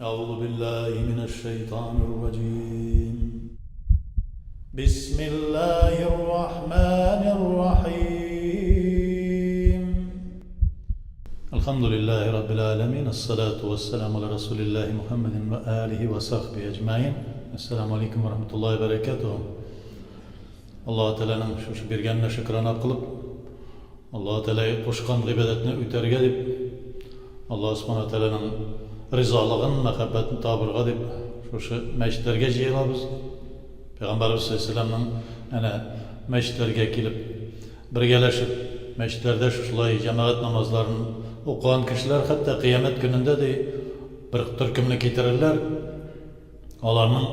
أعوذ بالله من الشيطان الرجيم. بسم الله الرحمن الرحيم. الحمد لله رب العالمين، الصلاة والسلام على رسول الله محمد وآله وصحبه أجمعين. السلام عليكم ورحمة الله وبركاته. Allah Teala'nın şu birgenine şükrana kılıp, Allah Teala'yı koşkan gıybedetini üterge dip, Allah Subhanahu Teala'nın rızalığın, mehabbetini tabırga dip, şu meşitlerge jiyelabız. Peygamberimiz Aleyhisselam'ın meşitlerge kilip, birgeleşip, meşitlerde şulay cemaat namazlarını okuyan kişiler hatta kıyamet gününde de bir türkümlü getirirler. Onların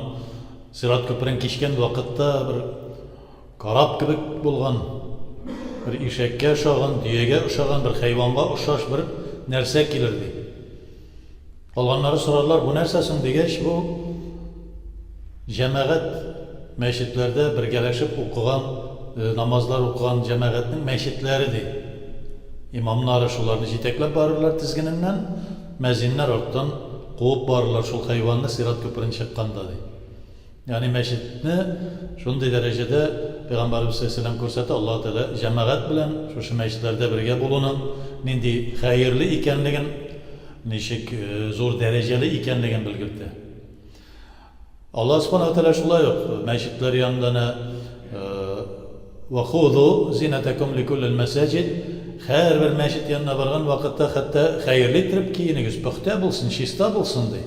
Sirat köprünün kişken vakitte bir karab gibi bulgan, bir işekke uşağın, düyege uşağın, bir hayvanga uşaş bir nerse kilirdi. Olanları sorarlar, bu nersesin degeç, bu cemaat meşitlerde birgeleşip okuyan, namazlar okuyan cemaatinin meşitleriydi. İmamlar şularını jiteklep barırlar tizgininden, mezinler ortadan kovup barırlar şul hayvanını Sirat köprünün çıkkandaydı. Yani meşitni şunday derecede Peygamberimiz Aleyhisselam ko'rsatdi, Allah Teala cemaat bilen şu meşitlerde birge bulunan, nindi hayırlı ikenligin, nişik zor dereceli ikenligin bildirdi. Allah Subhanahu Teala şulay yok. Meşitler yanında ve khudu zinatakum li kullil mesacid. Her bir meşit yanına bargan vakitte hatta hayırlı trip kiyinigiz, puxta bulsun, şista bulsun diye.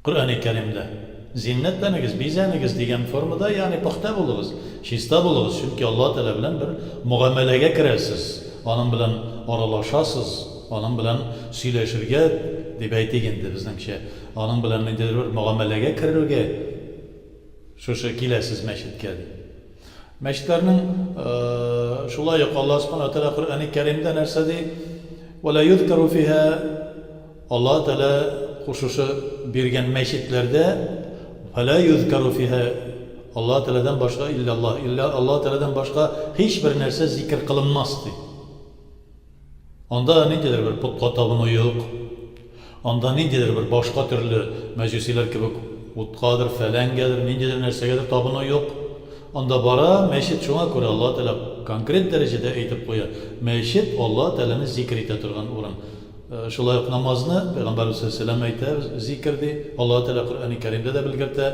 Kur'an-ı Kerim'de zinnetleriniz, bizeniz degan formada yani puxta bulunuz, şista bulunuz. Çünkü Allah Teala bilen bir muamelege kiresiz, onun bilen aralaşasız, onun bilen söyleşirge deb aytgandi bizning onun bilen nedir bir muamelege kirerge şu kelesiz meşitga. Meşitlerinin şulay yok. Allah Subhanahu Teala Kur'an-ı Kerim'de nerse dey ve la yuzkaru fiha, Allah Teala hususi bergan meşitlerde فَلَا يُذْكَرُ فِيهَا, Allah Teala'dan başka illa Allah Teala'dan başka hiçbir nerse zikir kılınmazdı. Onda nedir bir putqa tapınuğu yok. Onda nedir bir başka türlü mecusiler gibi putqadır, felengedir, nedir nersegedir tapınuğu yok. Onda bara meşit şuna göre Allah Teala konkret derecede aytib qo'yadi. Meşit Allah Teala'nın zikr ete turgan o'rin. Şulay namazını Peygamberimiz Aleyhisselam aytadi, zikirdi. Allah Teala Kur'an-ı Kerim'de de bildirdi.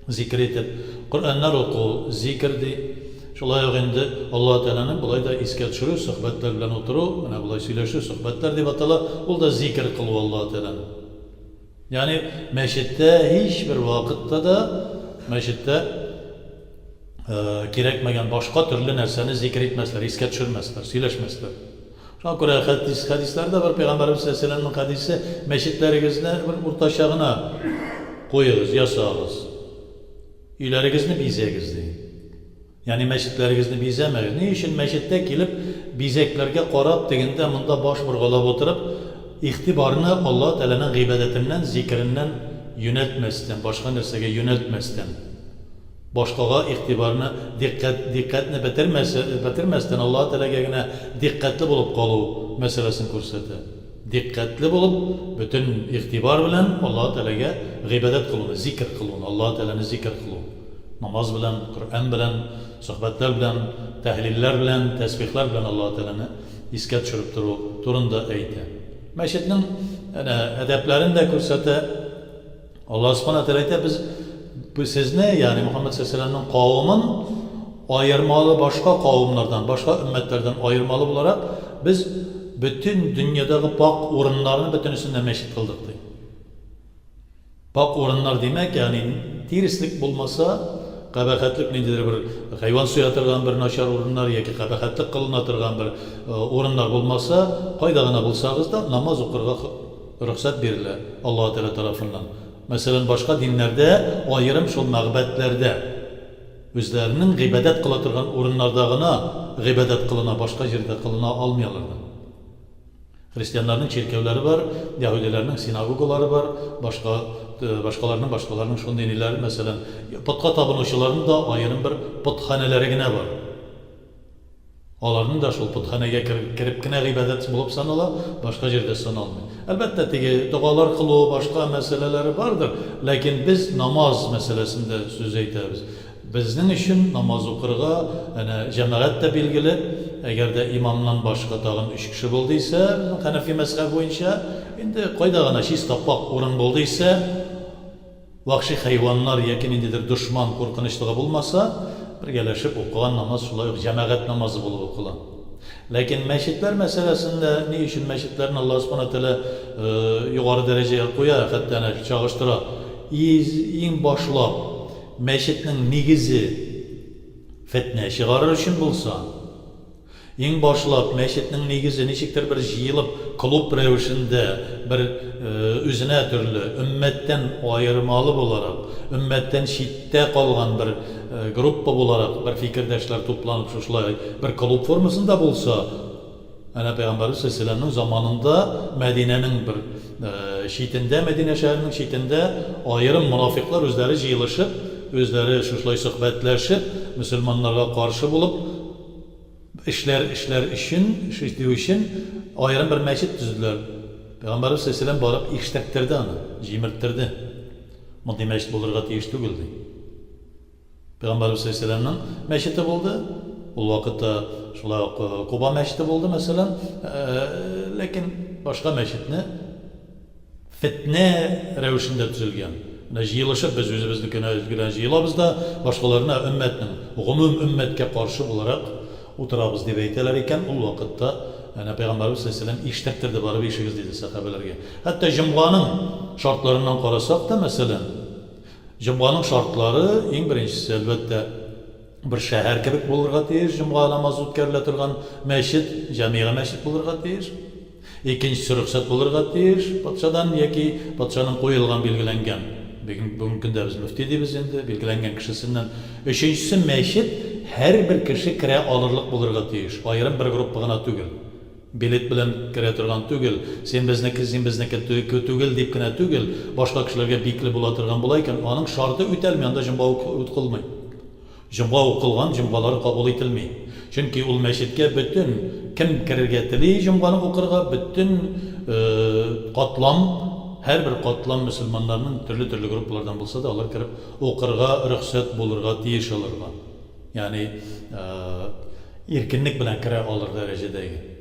Zikr etib, Kur'anlar oku, zikirdi. Şulay endi Allah Teala'nın bulay da eske tushirib, suhbatlar bilan o'tirib, mana bulay söyleşib, suhbatlar deb atala, ul da zikr qilib Allah Teala'nın. Yani meşitte hiçbir vakitte de meşitte gerekmegen başka türlü nerseni zikr etmezler, eske tushirmezler, söyleşmezler. Şuna göre hadislerde var, Peygamberimiz Aleyhisselam'ın hadisi, meşitlerinizni bir urtaşağına koyuyoruz, yasağız. İlerigizni bizegiz deyin. Yani meşitlerinizni bizemeyiz. Ne için meşitte gelip bizeklerge qarab degende munda baş burgalab oturup ihtibarını Allah Teala'nın gıybedetinden, zikrinden yöneltmesinden, başka nersege yöneltmesinden, başkaga ihtibarını dikkatini bitirmesinden Allah Teala'ga dikkatli bulup kalı meselesini ko'rsatdi. Dikkatli bulup bütün ihtibar bilen Allah Teala'ga gıybedet kılını, zikr kılını, Allah Teala'nı zikr kılını. Namaz bilen, Kur'an bilen, sohbetler bilen, tehliller bilen, tesbihler bilen Allah Teala'nı isket çürüp turunda aytdi. Meşitnin edeplerini de ko'rsatdi. Allah Subhanahu Teala aytdi, bu siz ne yani Muhammed Aleyhisselam'ın kavmin ayırmalı başka kavimlerden, başka ümmetlerden ayırmalı olarak biz bütün dünyadaki pak orunlarını bütün üstünde meşit kıldık. Pak orunlar demek yani tirislik bulmasa, kabakatlik nedir bir hayvan suya atırgan bir naşar orunlar ya ki kabakatlik kılın atırgan bir orunlar bulmasa, kaydağına bulsağız da namaz okurga ruhsat verilir Allah Teala tarafından. Mesela başka dinlerde ayırım şu mağbetlerde özlerinin gıybedet kılatırgan orunlardağına gıybedet kılına başka yerde kılına almayalardı. Hristiyanların çirkevleri var, Yahudilerin sinagogaları var, başkalarının şun dinileri mesela putqa tapınuşçularının da ayırım bir puthaneleri var. Onların da şu puthanege kirip gıybedet bulup sanala, başka yerde sanalmıyor. Elbette tegi dualar kılı başka meseleleri vardır. Lakin biz namaz meselesinde söz eytemiz. Bizning için namaz okurga, yani cemaat da bilgili. Eğer de imamdan başka tağın 3 kişi bulduysa, bizim Hanefi mezhebi boyunca, indi koydağına şey tapmak orun bulduysa, vahşi hayvanlar yakin indidir düşman korkunçluğu bulmasa, birleşip okuyan namaz şulay cemaat namazı bulup okulan. Lakin meşitler meselesinde ne için meşitlerin Allah subhanahu wa ta'ala yukarı dereceye koyar, hatta çağıştıra. İyin başlap, meşitnin nigizi fitne çıkarır için bulsa, İyin başlap, meşitnin nigizi neçiktir bir jiyılıp, klub revişinde bir üzüne türlü, ümmetten ayırmalı olarak, ümmetten şitte kalgan bir gruppa olarak, bir fikirdeşler toplanıp şuşlay, bir klub formasında bulsa, yani Peygamberimiz Aleyhisselam'ın zamanında Medine'nin bir şiitinde, Medine şehrinin şiitinde ayrım münafıklar özleri jiyılışıp, özleri şuşlay sohbetleşip, Müslümanlara karşı bulup, işler için ayrım bir meşit düzdüler. Peygamberimiz Aleyhisselam barıp iştektirdi onu, jimirttirdi. Bunday meşit bulurga teyiş tügüldü. Peygamberimiz Aleyhisselam'ın meşiti buldu. O vakitte Kuba meşiti buldu mesela. Lakin başka meşitini fitne revişinde düzülgen. Jiyılışıp biz özümüzdükine jiyılabız da başkalarına ümmetinin, umum ümmetke karşı olarak oturabız diye eyteler iken o vakitte yani Peygamberimiz Aleyhisselam iştektirdi barı bir işiz dedi sahabelerge. Hatta cumganın şartlarından karasak da mesela cumganın şartları en birincisi elbette bir şehir kebek bulurga deyir, cumga namazı ötkeriletirgan meşit, camiye meşit bulurga deyir. İkincisi rüksat bulurga deyir, patşadan yaki patşanın koyulgan bilgilengen. Bugün günde biz müfti deyimiz endi, bilgilengen kişisinden. Üçüncüsü meşit, her bir kişi kire alırlık bulurga deyir. Ayrım bir gruppagına tügül. Bilet bilen kire turgan tügül, sen bizneki tügül deyip kine tügül, başka kişilerge bikli bulatırgan bulayken, onun şartı ütelmeyanda cumba utkılmay. Cumba okılgan, cumbaları kabul etilmey. Çünkü ul meşitke bütün kim kirerge tili cumbanı okurga, bütün katlam, her bir katlam Müslümanlarının türlü gruplardan bulsa da alır kirip okurga, rüksat bulurga, tiyiş alırga. Yani erkinlik bilen kire alır derecedeki.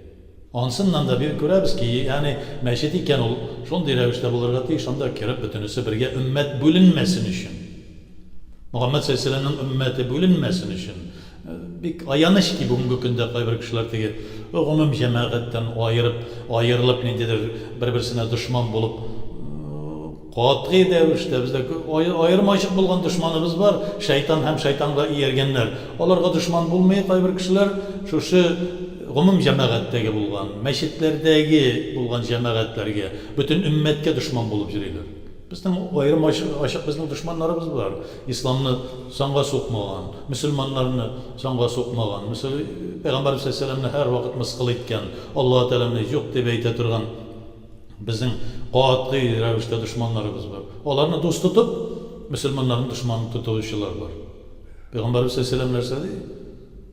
Ansından da bir görəbiz ki, yani meşit iken ol, şonday rəvişdə bulurga tiyiş, onda kirip bütünüsü birge ümmet bölünmesin için. Muhammed Aleyhisselam'ın ümmeti bölünmesin için. Bir ayanış ki bugünkü günde kayber kişiler tegi, umum cemaatten ayrılıp nedir, birbirine düşman bulup, qatgı devrişte bizde ayırmaşık bulgan düşmanımız var. Şeytan hem şeytanla iyergenler. Onlarga düşman bulmayı kayber kişiler şu umum cemaatteki bulgan, meşitlerdeki bulgan cemaatlerge, bütün ümmetke düşman bulup yürüyorlar. Bizden ayrım aşık bizden düşmanlarımız var. İslam'ını sanga sokmagan, Müslümanlarını sanga sokmagan. Mesela Peygamberimiz Aleyhisselam'ını her vakit mıskıl etken, Allah-u Teala'nı yok deb eyte turgan bizden qatgı rəvişdə düşmanlarımız var. Onlarını dost tutup, Müslümanların düşmanını tutuşular var. Peygamberimiz Aleyhisselam nerse değil?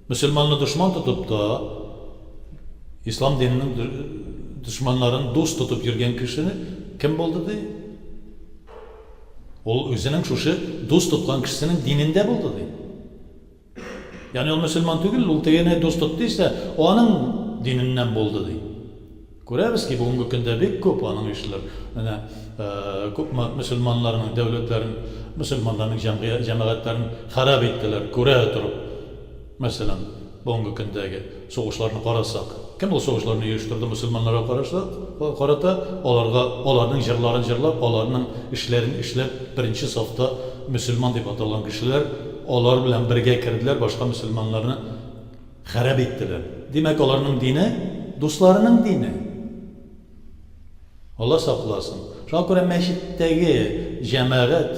Müslümanını düşman tutup da İslam dininin düşmanlarını dost tutup yürgen kişini kim buldu değil? O özünün şuşu dost tutkan kişisinin dininde buldu değil. Yani o Müslüman değil, o tegene dost tuttuysa o anın dininden buldu değil. Görəbiz ki, bugünkü günde bir köp anın işler. Yani köp Müslümanların, devletlerin, Müslümanların cemaatlerini harap ettiler, göre oturup. Mesela bugünkü gündeki soğuşlarını qarasak, kim o soğuşlarını uyuşturdu Müslümanlara qarata, onların jırlarını jırlap, onların işlerini işlep, birinci safta Müslüman deyip atalan kişiler, onlar bilen birge kirdiler, başka Müslümanlarını harap ettiler. Demek onların dini, dostlarının dini. Allah saklasın. Şuna göre meşitteki cemaat,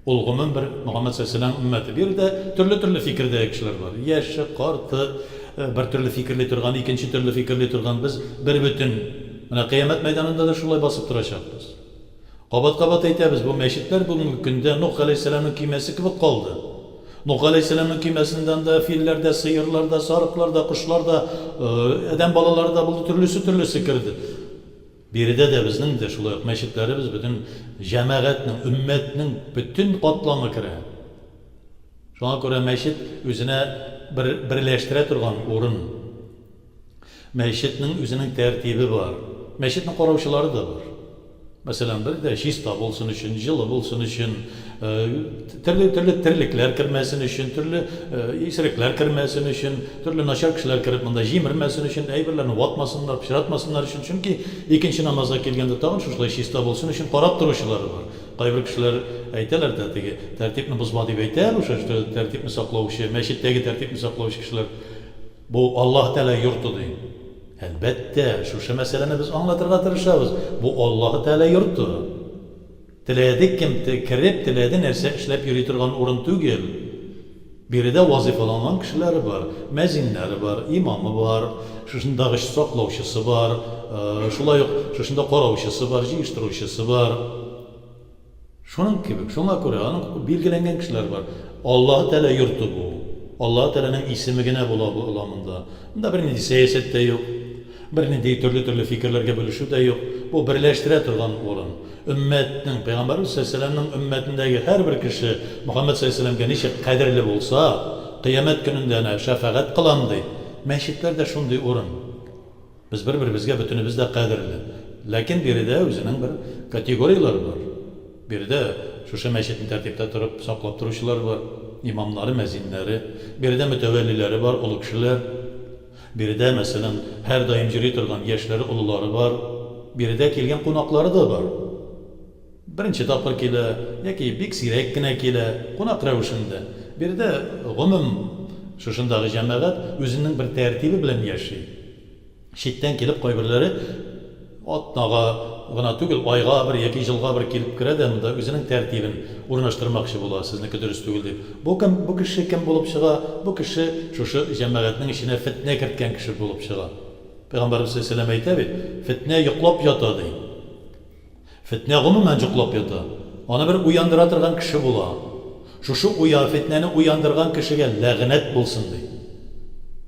olğumun bir Muhammed Aleyhisselam ümmeti. Bir de türlü fikirdeki kişiler var. Yaşı, kartı, bir türlü fikirli turgan, ikinci türlü fikirli turgan biz bir bütün. Kıyamet meydanında da şulay basıp duracakız. Qabat eytemiz bu meşitler bugünkü günde Nuh Aleyhisselam'ın kiymesi gibi kaldı. Nuh Aleyhisselam'ın kiymesinden de fillerde, sıyırlarda, sarıklarda, kuşlarda, eden balaları da buldu, türlüsü kirdi. Biride de bizning de şulay meşitlerimiz bütün cemaatning, ümmetning bütün katlamı kire. Şuna göre meşit özüne birleştire turgan orun. Meşitning özünün tertibi var. Meşitning qarovchilari da var. Mesela bir de şista bolsun üçün, yılı bolsun üçün, türlü tirlikler kirmesin üçün, türlü isrikler kirmesin üçün, türlü naşar kişiler kirip bunda jimirmesin üçün, eyberlerini vatmasınlar, pişiratmasınlar üçün. Çünkü ikinci namaza kelgende tağın şuşlay şista bolsun üçün qarab turuşuları var. Qaybir kişiler aytalar da tertipni buzma deb aytar, o'sha tertipni saqlovchi, meşitdagi tertipni saqlovchi kişiler bu Allah Teala yurtidir. Elbette şu meseleni biz anlatırga tırışabız. Bu Allah Teala yurtu. Tiledik kim kirib tiledi nerse işlep yürü turgan orun tugel. Biride vazifalanan kişiler var, mezinleri var, imamı var, şuşunda saqlovchisi var, şulay şuşunda qarovchisi var, jiyishtiruvchisi var. Şunun gibi, şuna göre bilgilengen kişiler var. Allah Teala yurtu bu. Allah Teala'nın ismigine bulamında. Bunda bir siyaset de yok. Bir türlü fikirlerge bölüşü de yok. Bu birleştire turgan orun. Ümmetning, Peygamberimiz sallallahu aleyhi ve sellem'nin ümmetindeki her bir kişi Muhammed sallallahu aleyhi ve sellem'ge neçe kadirli bolsa, kıyamet gününde şefaat kılandı. Meşitler de şunday orun. Biz bir-birimizge bütünümüzde kadirli. Lakin biri de özünün bir kategoriyalar var. Biri de şu meşitin tertipte durup saklap duruşlar var. İmamları, mezinleri. Biri de mütevellileri var, ulu kişiler. Biri de mesela her daim jüri turgan yaşları, uluları var. Biri de kelgen konakları da var. Birinci tapır kele, yaki bik sirekkine kele, konak revişinde. Biri de gümüm şuşundagi cemaat özünün bir tertibi bilen yaşayı. Şitten kelip qaybirleri atnaga gına tugul ayga bir yaki yılga bir kelip kiredi da özünün tertibini urnaştırmakçı bola, sizniki dürüst tugul deb. Bu kişi kim bolup çıga? Bu kişi şu cemaatning işine fitne kiritken kişi bolup çıga. Peygamberimiz sallallahu aleyhi ve sellem aytabi, fitne yuqlab yatadı. Fitne gumumen yuqlab yatadı. Onu bir uyandıra turgan kişi bola. Şu fitneni uyandırgan kişiye la'net bolsun deydi.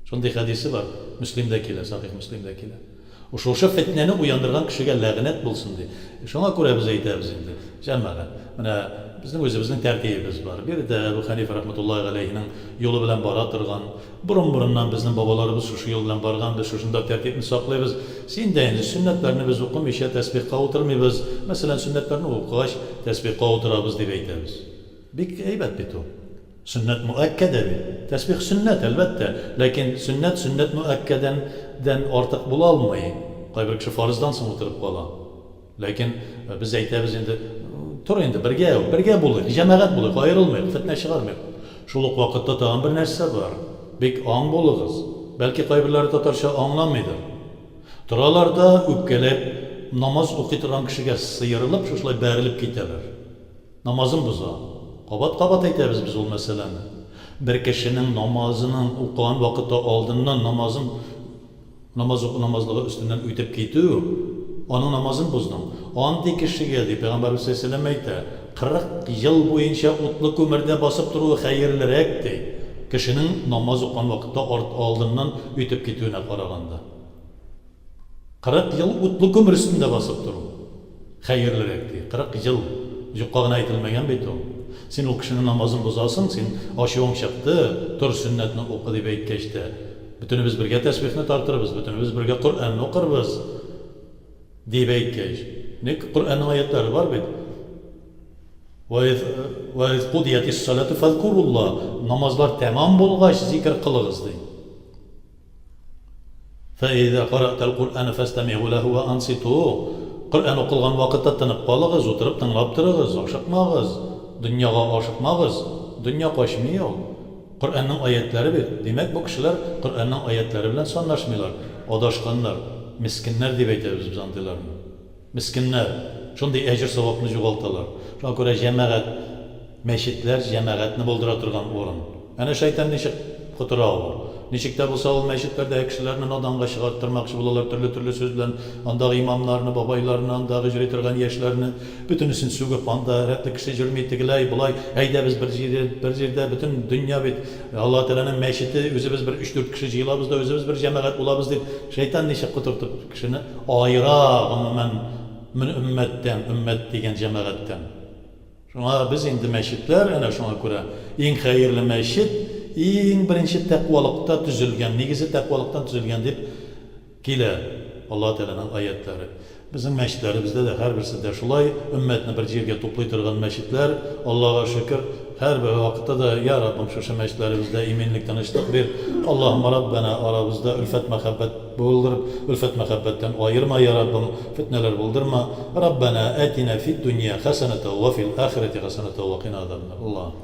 Şunday hadisi var. Müslim'dekiler, Sahih Müslim'dekiler. Şu fitneni uyandırgan kişiye la'net bolsun deydi. Şuna göre biz aytamiz endi. Cemaat, mana bizning o'zimizning tertibimiz var. Bir de Ebu Hanife rahmetullahi alayhining yo'li bilan bora turgan, burun-burundan bizning bobolarimiz shu yo'l bilan borgan, biz shunda tertibni saqlaymiz. Senda endi sunnatlarni biz o'qimisha tasbihga o'tirmaymiz. Masalan, sunnatlarni o'qish, tasbihga o'tiramiz deb aytamiz. Bik aybat bitu. Sünnet muakkede bir. Tesbih sünnet elbette. Lakin sünnet muakkeden artık bulalmayı. Qaybir kişi farzdan soň oturup qala. Lakin biz aytamiz endi tur endi birga bo'ling, jamoat bo'ling, ayrılmaylik, fitne chiqarmaylik. Şuluk vaqtda tag'in bir narsa bor. Bek ong bo'ling'iz. Balki qaybirlari tatarcha anglamaydir. Turalarda o'pkalab namoz o'qiydigan kishiga sıyırılıp shulay berilib ketalar. Namozim buzar. Qabat aytamiz biz o meseleni. Bir kişinin namazının o'qigan vaqtda oldindan namazlığı üstünden o'tib ketiyor. Onun namazını buzdum. Andi kişi geldi. Peygamberimiz sallallahu aleyhi ve sellem 40 yıl boyunca o'tli ko'mirda basıp turuğu hayırlirekti. Kişinin namaz o'qigan vaqtda oldindan o'tib ketuvine qaraganda. 40 yıl o'tli ko'mir üstünde basıp turuğu hayırlirekti. 40 yıl yuqog'ini aytilmagan beti o. Sen o kişinin namazını bozasın, sen aşıyon çıktı, tur sünnetini oku deb aytgachda. Bütünümüz birga tasbihni tartırız, bütünümüz birga Qur'onni o'qirmiz deb aytgach. Nek Qur'onning oyatlari bor bu. Va iz qudiyatis salatu fazkurullah. Namazlar tamam bo'lgach zikr qiling'iz deydi. Fa iza qara'tal Qur'ana fastami'u lahu va ansitu. Qur'on o'qilgan vaqtda tinib qoling'iz, o'tirib tinglab turig'iz, oshiqmag'iz. Dunyoga oshiqmag'iz. Dunyo qo'shmaydi. Qur'onning oyatlari bu. Demak, bu kishilar Qur'onning oyatlari bilan sonlashmaylar. Adashganlar, miskinlar deb aytamiz biz antilarni. Miskinlar shunday ajr savobni yo'qoltalar. Shunga ko'ra jamoat, mashitlar jamoatni bo'ldira turgan o'rin. Ana shayton nechta xotira bor. Ничектә булса ул мәчетләрдә кешеләрне наданга чыгартырмакчы булалар төрле сөз белән, андагы имамнарны, бабайларны, андагы җырлый торган яшьләрне бөтенесен сүгеп, анда рәтле кеше җырмый тегеләй, болай, әйдә без бер җирдә бөтен дөнья бит Алла Тәгаләнең мәчете, үзебез бер 3-4 кеше җыелабыз да, үзебез бер җәмәгать булабыз дип, шәйтан ничек кутыртып кешене айыра гомумән өммәт дигән җәмәгатьтән. Шуңа без инде мәчетләр, әнә шуңа күрә иң хәерле мәчет, иң беренче тәкъвалыкта төзелгән, нигезе тәкъвалыктан төзелгән дип килә Алла Тәгаләнең аятлары. Безнең мәчетләребездә дә һәрберсендә шулай өммәтне бер җиргә туплый торган мәчетләр, Аллага шөкер, һәрбер вакытта да я Раббым шушы мәчетләребездә иминлек, тынычлык бир. Аллаһумма Раббана арабызда үлфәт мәхәббәт булдырып, үлфәт мәхәббәттән аерма я Раббым, фитнәләр булдырма. Раббана атина фид дөнья хасанatan ва фил ахирати хасанatan ва қина азабнар.